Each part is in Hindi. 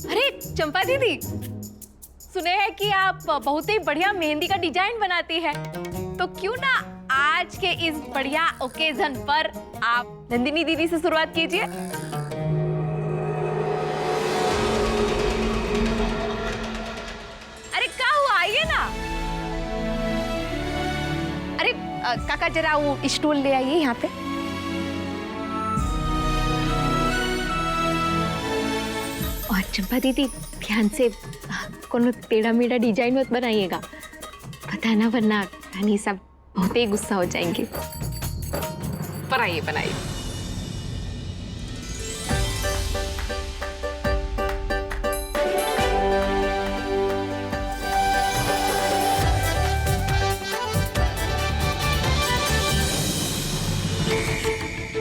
अरे चंपा दीदी, सुने हैं कि आप बहुत ही बढ़िया मेहंदी का डिजाइन बनाती है, तो क्यों ना आज के इस बढ़िया ओकेजन पर आप नंदिनी दीदी से शुरुआत कीजिए। अरे क्या हुआ, आइए ना। अरे काका जरा वो स्टूल ले आइए यहाँ पे। और चंपा दीदी ध्यान से कोनो टेढ़ा मेढ़ा डिजाइन मत बनाइएगा, पता ना वरना रानी सब बहुत ही गुस्सा हो जाएंगे। बनाइए बनाइए।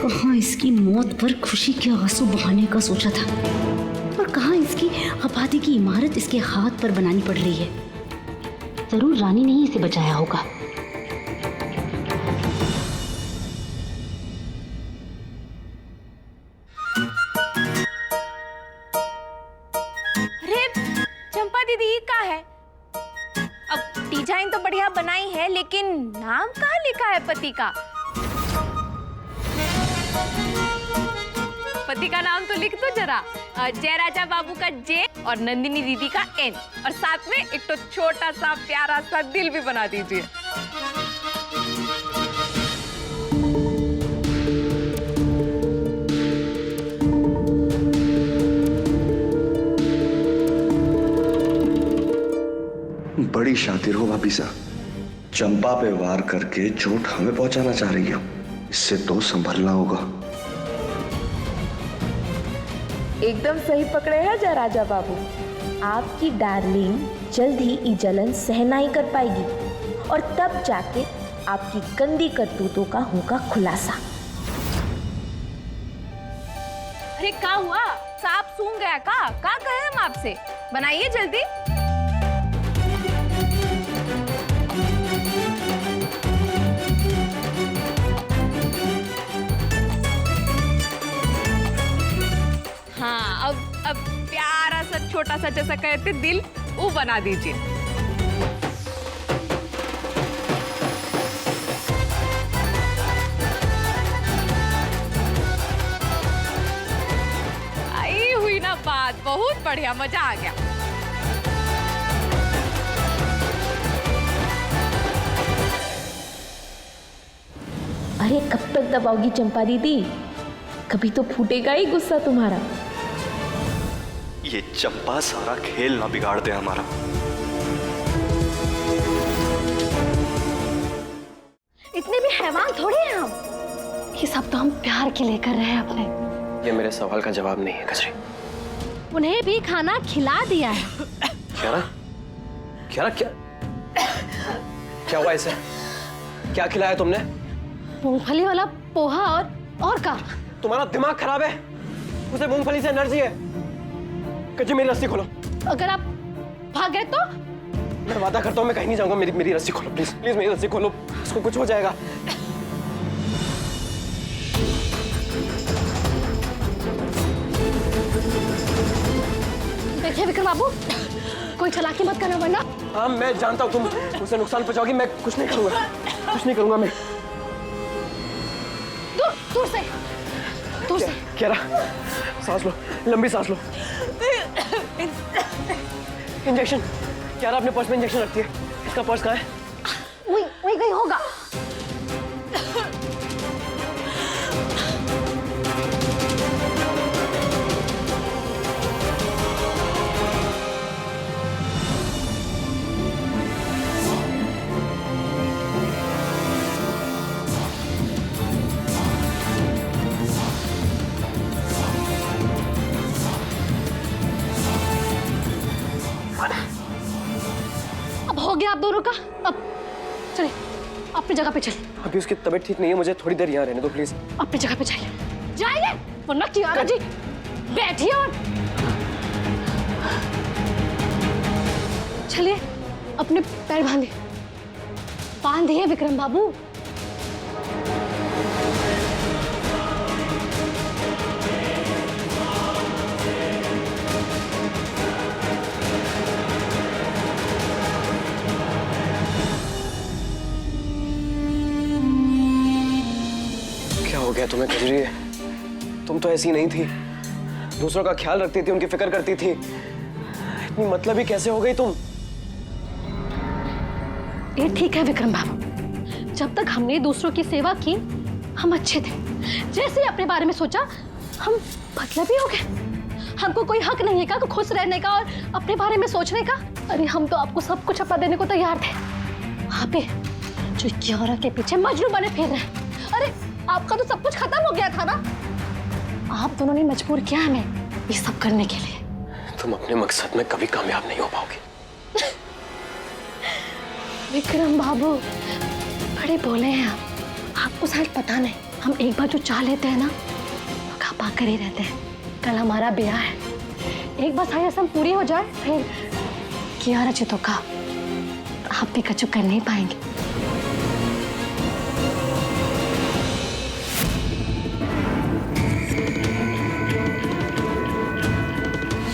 कहाँ इसकी मौत पर खुशी के आंसू बहाने का सोचा था, और कहाँ इसकी आबादी की इमारत इसके हाथ पर बनानी पड़ रही है। जरूर रानी ने ही इसे बचाया होगा। अरे चंपा दीदी ये क्या है? अब डिजाइन तो बढ़िया बनाई है, लेकिन नाम कहाँ लिखा है पति का? पति का नाम तो लिख दो जरा। जयराजा बाबू का जे और नंदिनी दीदी का एन, और साथ में एक तो छोटा सा प्यारा सा दिल भी बना दीजिए। बड़ी शातिर हो भाभी साहब, चंपा पे वार करके चोट हमें पहुंचाना चाह रही हो। इससे तो संभलना होगा। एकदम सही पकड़े हैं जयराजा बाबू। आपकी डार्लिंग जल्द ही ये जलन सहना ही कर पाएगी, और तब जाके आपकी गंदी करतूतों का होगा खुलासा। अरे क्या हुआ, सांप सूंघ गया का? क्या कहे हम आपसे? बनाइए जल्दी। हाँ, अब प्यारा सा छोटा सा जैसा कहते दिल, वो बना दीजिए। आई हुई ना बात, बहुत बढ़िया, मजा आ गया। अरे कब तक दबाओगी चंपा दीदी? कभी तो फूटेगा ही गुस्सा तुम्हारा। ये चंपा सारा खेल ना बिगाड़ दे हमारा। इतने भी हैवान थोड़े हैं हम। ये सब तो हम प्यार के लिए कर रहे हैं अपने। ये मेरे सवाल का जवाब नहीं है कचरी। उन्हें भी खाना खिला दिया है। क्या क्या हुआ इसे? क्या खिलाया तुमने? मूंगफली वाला पोहा और का। तुम्हारा दिमाग खराब है? उसे मूंगफली से एनर्जी है। कच्ची मेरी रस्सी खोलो। अगर आप भाग गए तो? मैं वादा करता हूँ मैं कहीं नहीं जाऊंगा। मेरी रस्सी खोलो प्लीज, प्लीज मेरी रस्सी खोलो। इसको कुछ हो जाएगा। देखिए विक्रम बाबू, कोई चालाकी मत करना वरना। हाँ मैं जानता हूँ तुम उसे नुकसान पहुंचाओगी। मैं कुछ नहीं करूंगा मैं। दूर से क्या सांस लो, लंबी सांस लो। इंजेक्शन क्या अपने पर्स में इंजेक्शन रखती है? इसका पर्स कहाँ है? वही कहीं होगा। हो गया आप दोनों का। अब चलिए अपनी जगह पे चलिए। अभी उसकी तबीयत ठीक नहीं है, मुझे थोड़ी देर यहाँ रहने दो प्लीज। अपनी जगह पे जाइए वरना कियारा जी बैठिए और चलिए अपने पैर बांधिए विक्रम बाबू। तुम्हें कजरी, तुम तो ऐसी नहीं थी, दूसरों का ख्याल रखती थी, उनकी फिक्र करती थी। इतनी मतलबी कैसे हो गई तुम? ये ठीक है विक्रम बाबू, जब तक हमने दूसरों की सेवा की हम अच्छे थे। जैसे ही अपने बारे में सोचा हम मतलबी हो गए। हमको कोई हक नहीं है क्या खुश रहने का और अपने बारे में सोचने का? अरे हम तो आपको सब कुछ अपना देने को तैयार थे। आप ही जो क्यारा के पीछे मजनू बने फिर रहे। अरे आपका तो सब कुछ खत्म हो गया था ना। आप दोनों ने मजबूर किया हमें ये सब करने के लिए। तुम अपने मकसद में कभी कामयाब नहीं हो पाओगे। विक्रम बाबू बड़े बोले हैं आप। आपको शायद पता नहीं, हम एक बार जो चाह लेते हैं ना तो खा पा कर ही रहते हैं। कल हमारा ब्याह है, एक बार शायद रस्म पूरी हो जाए फिर कियारा चितो का आप भी कचू कर नहीं पाएंगे।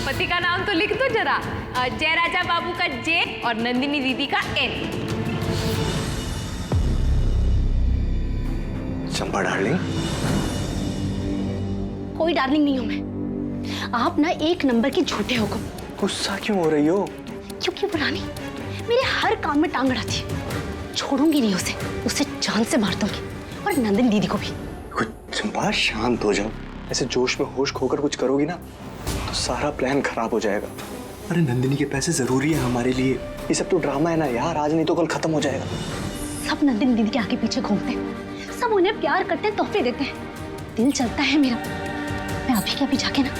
पति का नाम तो लिख दो जरा। जयराजा बाबू का जे और नंदिनी दीदी का एन। चंपा डार्लिंग, कोई डार्लिंग नहीं हूं मैं। आप ना एक नंबर के झूठे हो। गुस्सा क्यों हो रही हो? क्योंकि वो रानी मेरे हर काम में टांग अड़ाती है। छोड़ूंगी नहीं उसे जान से मार दूंगी, और नंदिनी दीदी को भी। चंपा शांत हो जाओ। ऐसे जोश में होश खोकर कुछ करोगी ना तो सारा प्लान खराब हो जाएगा। अरे नंदिनी के पैसे जरूरी है हमारे लिए। ये सब तो ड्रामा है ना यार, आज नहीं तो कल खत्म हो जाएगा। सब नंदिनी दीदी के आगे पीछे घूमते हैं, सब उन्हें प्यार करते हैं, तोहफे देते हैं। दिल चलता है मेरा। मैं अभी के अभी जाके ना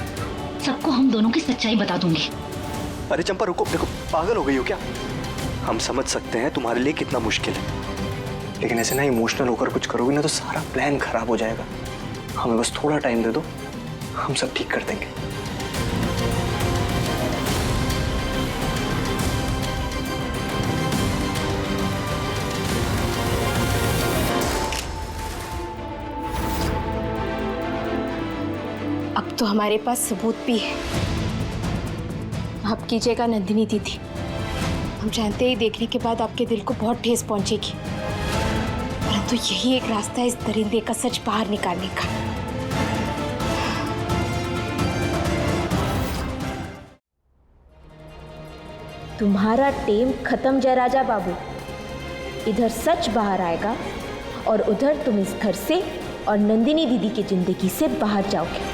सबको हम दोनों की सच्चाई बता दूंगी। अरे चंपा रुको, देखो पागल हो गई हो क्या? हम समझ सकते हैं तुम्हारे लिए कितना मुश्किल है, लेकिन ऐसे ना इमोशनल होकर कुछ करोगी ना तो सारा प्लान खराब हो जाएगा। हमें बस थोड़ा टाइम दे दो, हम सब ठीक कर देंगे। अब तो हमारे पास सबूत भी है। आप कीजिएगा नंदिनी दीदी, हम जानते ही देखने के बाद आपके दिल को बहुत ठेस पहुंचेगी, परंतु यही एक रास्ता है इस दरिंदे का सच बाहर निकालने का। तुम्हारा टेम खत्म जयराजा बाबू। इधर सच बाहर आएगा और उधर तुम इस घर से और नंदिनी दीदी की जिंदगी से बाहर जाओगे।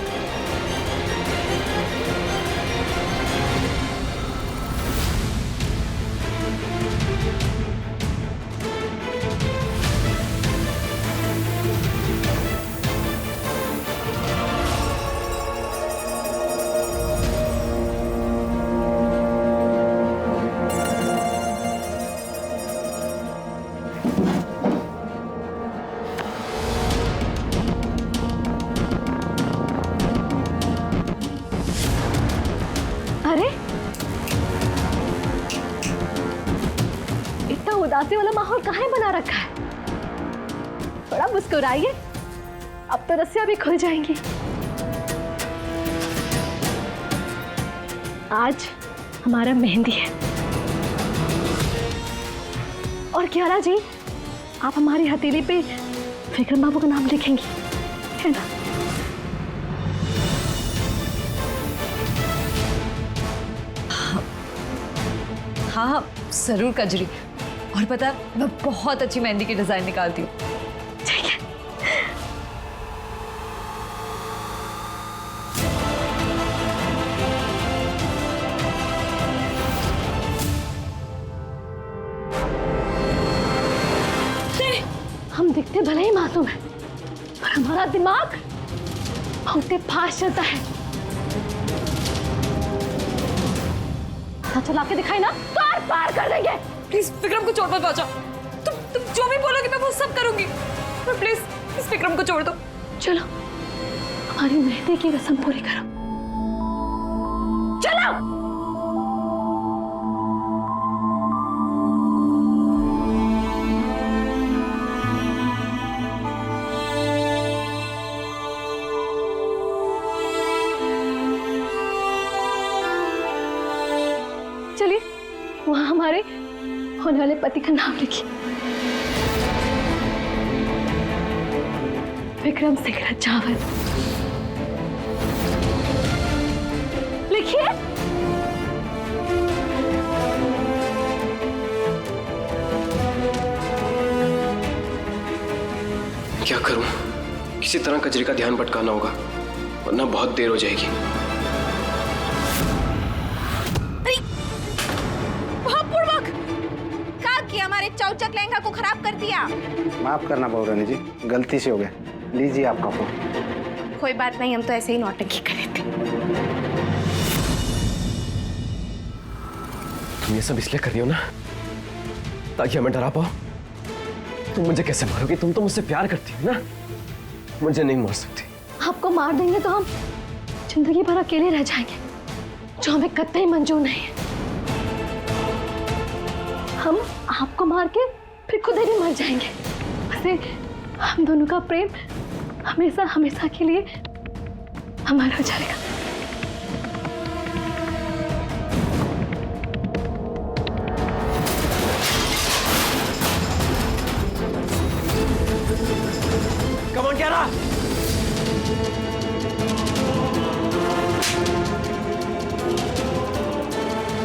अरे इतना उदासी वाला माहौल कहाँ बना रखा है? बड़ा मुस्कुराइए, अब तो रस्सियां भी खुल जाएंगी। आज हमारा मेहंदी है और कियारा जी आप हमारी हथेली पे विक्रम बाबू का नाम लिखेंगी, है ना? हाँ जरूर कजरी। और पता है मैं बहुत अच्छी मेहंदी की डिजाइन निकालती हूँ। ठीक है। हम दिखते भले ही मासूम हैं, पर हमारा दिमाग बहुत फास्ट चलता है। चला के दिखाई ना तो आर पार कर देंगे। प्लीज विक्रम को चोट मत पहुंचाओ। तुम जो भी बोलोगे मैं वो सब करूंगी, पर प्लीज इस विक्रम को छोड़ दो। चलो हमारी मेहंदी की रस्म पूरी करो। चलो। चलिए वहां हमारे होने वाले पति का नाम लिखिए। विक्रम। विक्रम सिंह रजावत। लिखिए। क्या करूं? किसी तरह कजरी का ध्यान भटकाना होगा, वरना बहुत देर हो जाएगी। हमारे चौचक लहंगा को खराब कर दिया। माफ करना बहुरानी जी, गलती से हो गया। लीजिए आपका फोन। कोई बात नहीं, हम तो ऐसे ही नौटंकी कर रहे थे। तुम ये सब इसलिए कर रही हो ना ताकि हमें डरा पाओ। तुम मुझे कैसे मारोगी? तुम तो मुझसे प्यार करती हो ना, मुझे नहीं मार सकती। आपको मार देंगे तो हम जिंदगी भर अकेले रह जाएंगे, जो हमें कतई मंजूर नहीं है। हम आपको मार के फिर खुद ही मर जाएंगे। वैसे हम दोनों का प्रेम हमेशा हमेशा के लिए अमर हो जाएगा। Come on, Kiara!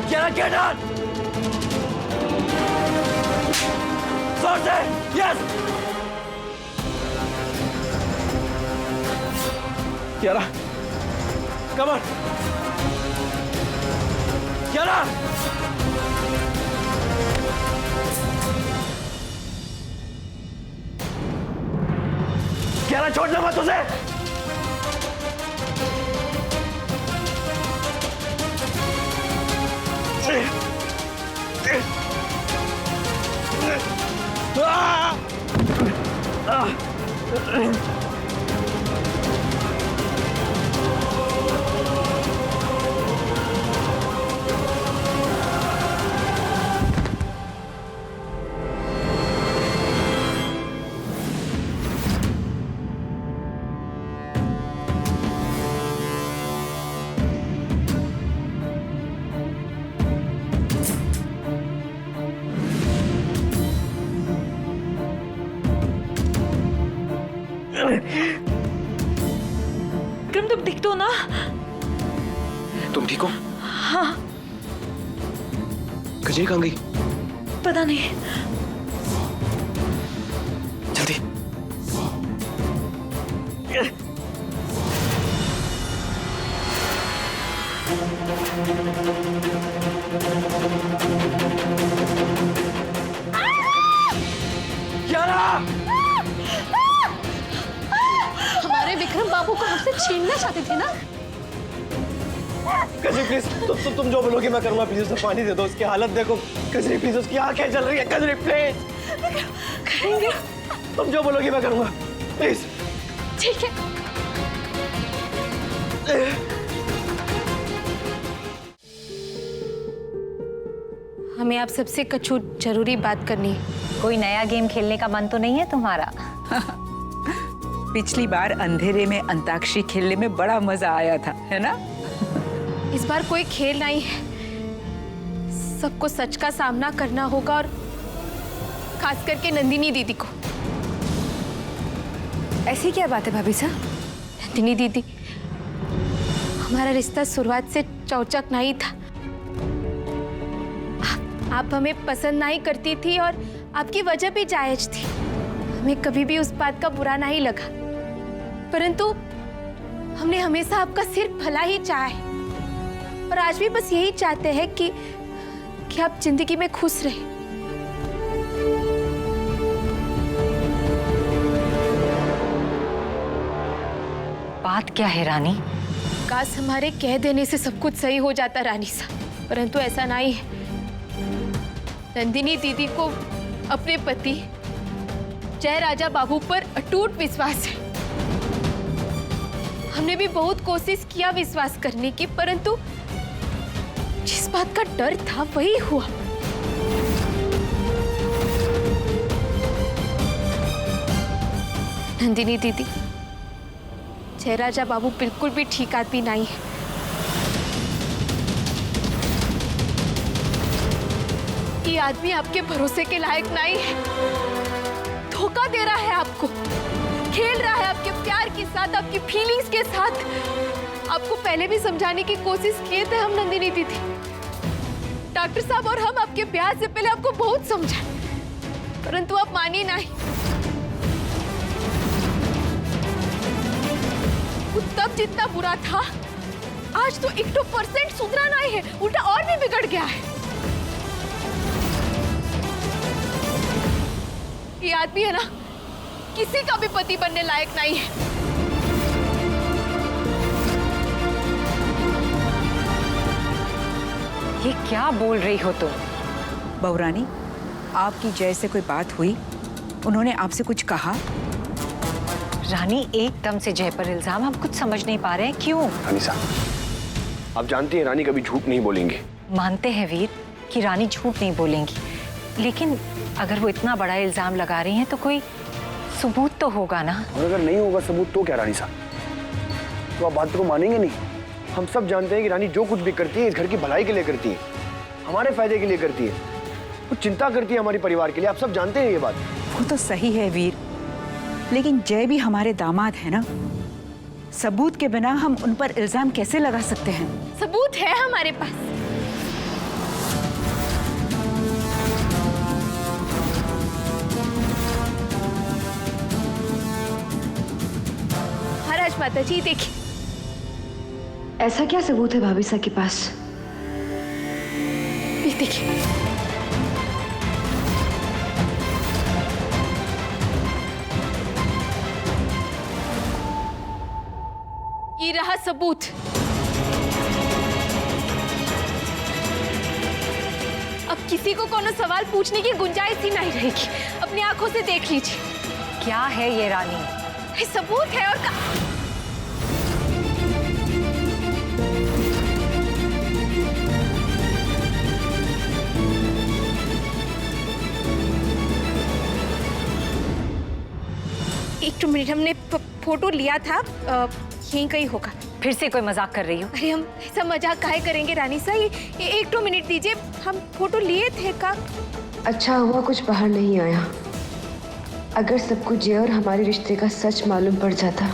Kiara, get on! Sorted! Yes! Kiara! Come on! Kiara! Kiara, छोड़ना मत उसे! विक्रम, तुम ठीक तो ना? तुम ठीक हो? हाँ। कजरी कहाँ गई? पता नहीं। जल्दी। कियारा! हमारे विक्रम बाबू को हमसे छीनना चाहते थे ना? कजरी प्लीज, तुम जो बोलोगे मैं करूंगा। प्लीज उसे पानी दे दो, उसकी हालत देखो। कजरी प्लीज, उसकी आंखें जल रही है। कजरी प्लीज, करेंगे। तुम जो बोलोगे मैं करूंगा, प्लीज। ठीक है। हमें आप सबसे कुछ जरूरी बात करनी है। कोई नया गेम खेलने का मन तो नहीं है तुम्हारा? पिछली बार अंधेरे में अंताक्षरी खेलने में बड़ा मजा आया था, है ना? इस बार कोई खेल नहीं है, सबको सच का सामना करना होगा, और खास करके नंदिनी दीदी को। ऐसी क्या बात है भाभी साहब? नंदिनी दीदी, हमारा रिश्ता शुरुआत से चौचक नहीं था। आप हमें पसंद नहीं करती थी और आपकी वजह भी जायज थी। हमें कभी भी उस बात का बुरा नहीं लगा, परंतु हमने हमेशा आपका सिर्फ भला ही चाहा है, और आज भी बस यही चाहते हैं कि आप जिंदगी में खुश रहें। बात क्या है रानी? काश हमारे कह देने से सब कुछ सही हो जाता रानी साहब, परंतु ऐसा नहीं है। नंदिनी दीदी को अपने पति जय राजा बाबू पर अटूट विश्वास है। हमने भी बहुत कोशिश किया विश्वास करने की, परंतु जिस बात का डर था वही हुआ। नंदिनी दीदी, जय राजा बाबू बिल्कुल भी ठीक आदमी नहीं है। ये आदमी आपके भरोसे के लायक नहीं है, धोखा दे रहा है आपको। खेल रहा है आपके प्यार के साथ, आपकी फीलिंग्स के साथ। आपको पहले भी समझाने की कोशिश किए थे हम नंदिनी दीदी। डॉक्टर साहब और हम आपके ब्याह से पहले आपको बहुत समझाए, परंतु आप मानिए नहीं। वो तब जितना बुरा था, आज तो 1% सुधरा नहीं है, उल्टा और भी बिगड़ गया है। ये आदमी है ना, किसी का भी पति बनने लायक नहीं है। ये क्या बोल रही हो तुम? बहुरानी, आपकी जय से कोई बात हुई? उन्होंने आपसे कुछ कहा? रानी, एकदम से जय पर इल्जाम, हम कुछ समझ नहीं पा रहे हैं, क्यों? रानी साहब, आप जानती हैं रानी कभी झूठ नहीं बोलेंगी। मानते हैं वीर कि रानी झूठ नहीं बोलेंगी, लेकिन अगर वो इतना बड़ा इल्जाम लगा रही हैं तो कोई सबूत तो होगा ना। और अगर नहीं होगा सबूत तो क्या रानी साहब, तो आप बात को मानेंगे नहीं? हम सब जानते हैं कि रानी जो कुछ भी करती है इस घर की भलाई के लिए करती है, हमारे फायदे के लिए करती है, वो चिंता करती है हमारे परिवार के लिए। आप सब जानते हैं ये बात। वो तो सही है वीर, लेकिन जय भी हमारे दामाद है ना। सबूत के बिना हम उन पर इल्जाम कैसे लगा सकते हैं? सबूत है हमारे पास। महाराज माता जी देखिए। ऐसा क्या सबूत है भाभी साहब के पास? ये देखिए। ये रहा सबूत। अब किसी को कोनो सवाल पूछने की गुंजाइश ही नहीं रहेगी। अपनी आंखों से देख लीजिए। क्या है ये रानी? ये सबूत है और एक मिनट, हमने फोटो लिया था, यहीं कहीं होगा। फिर से कोई मजाक कर रही हो? अरे हम ऐसा मजाक काहे करेंगे रानी साहब, ये 1-2 मिनट दीजिए, हम फोटो लिए थे का। अच्छा हुआ कुछ बाहर नहीं आया। अगर सब कुछ ये और हमारे रिश्ते का सच मालूम पड़ जाता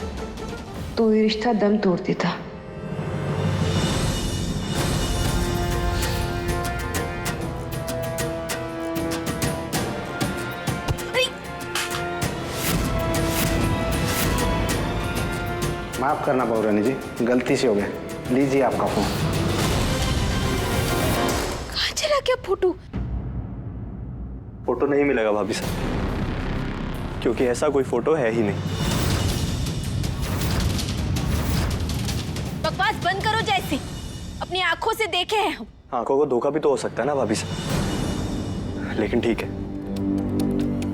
तो ये रिश्ता दम तोड़ देता। माफ करना बहुरानी जी, गलती से हो गया। लीजिए आपका फोन। कहाँ चला क्या फोटो? फोटो नहीं मिलेगा भाभी साहब, क्योंकि ऐसा कोई फोटो है ही नहीं। बकवास बंद करो जैसे, अपनी आंखों से देखे हैं हम। आंखों को धोखा भी तो हो सकता है ना भाभी साहब, लेकिन ठीक है,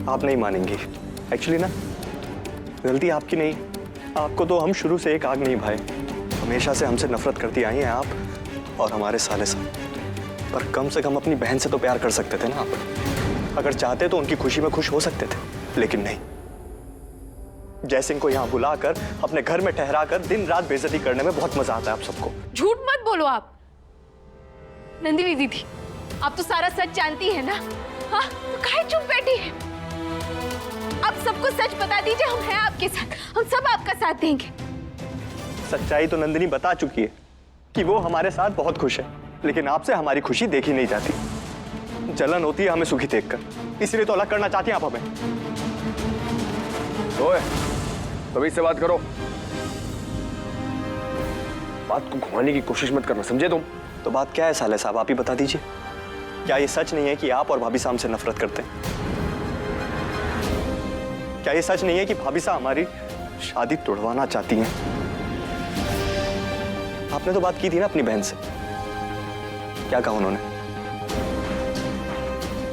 आप नहीं मानेंगी। एक्चुअली ना, गलती आपकी नहीं, आपको तो हम शुरू से एक आग नहीं भाई। हमेशा से हमसे नफरत करती आई हैं आप और हमारे साले साहब। पर कम से कम अपनी बहन से तो प्यार कर सकते थे ना आप। अगर चाहते तो उनकी खुशी में खुश हो सकते थे, लेकिन नहीं। जयसिंह को यहाँ बुलाकर अपने घर में ठहराकर दिन रात बेइज्जती करने में बहुत मजा आता है आप सबको। झूठ मत बोलो आप। नंदिनी दीदी, आप तो सारा सच जानती है ना। हाँ, तो काहे चुप बैठी है? आप सबको सच बता दीजिए, हम हैं आपके साथ, हम सब आपका साथ देंगे। सच्चाई तो नंदिनी बता चुकी है कि वो हमारे साथ बहुत खुश है, लेकिन आपसे हमारी खुशी देखी नहीं जाती। जलन होती है हमें सुखी देखकर, इसलिए तो अलग करना चाहती हैं आप हमें। ओए, तभी से बात करो, बात को घुमाने की कोशिश मत करना, समझे तुम? तो बात क्या है साले साहब, आप ही बता दीजिए। क्या ये सच नहीं है कि आप और भाभी साहब हमसे नफरत करते हैं? क्या ये सच नहीं है कि भाभी साहब हमारी शादी तोड़वाना चाहती हैं? आपने तो बात की थी ना अपनी बहन से, क्या कहा उन्होंने?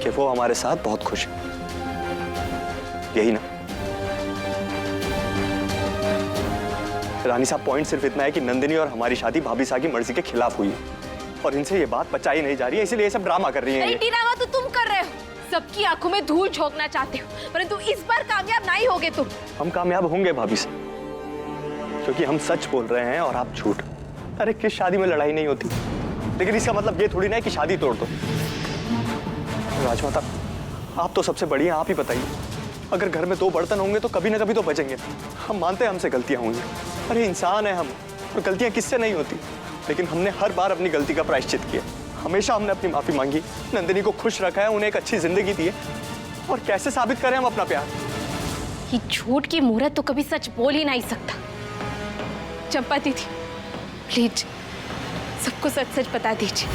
कि वो हमारे साथ बहुत खुश है, यही ना? रानी साहब, पॉइंट सिर्फ इतना है कि नंदिनी और हमारी शादी भाभी साहब की मर्जी के खिलाफ हुई है और इनसे ये बात पचाई नहीं जा रही है, इसलिए ये सब ड्रामा कर रही हैं। ड्रामा तो तुम कर रहे हो, सबकी आंखों में धूल झोंकना चाहते हो, परंतु इस बार कामयाब नहीं होगे तुम। हम कामयाब होंगे भाभी साहब, क्योंकि हम सच बोल रहे हैं और आप झूठ। अरे किस शादी में लड़ाई नहीं होती, लेकिन इसका मतलब ये थोड़ी ना है कि शादी तोड़ दो। राजमाता, आप तो सबसे बड़ी हैं, आप ही बताइए अगर घर में 2 बर्तन होंगे तो कभी ना कभी तो बचेंगे। हम मानते हैं हमसे गलतियां हुई हैं, अरे इंसान है हम, और गलतियां किससे नहीं होती। लेकिन हमने हर बार अपनी गलती का प्रायश्चित किया, हमेशा हमने अपनी माफी मांगी, नंदिनी को खुश रखा है, उन्हें एक अच्छी जिंदगी दी है। और कैसे साबित करें हम अपना प्यार? ये झूठ की मुहूर्त तो कभी सच बोल ही नहीं सकता। चंपा दीदी प्लीज सबको सच सच बता दीजिए।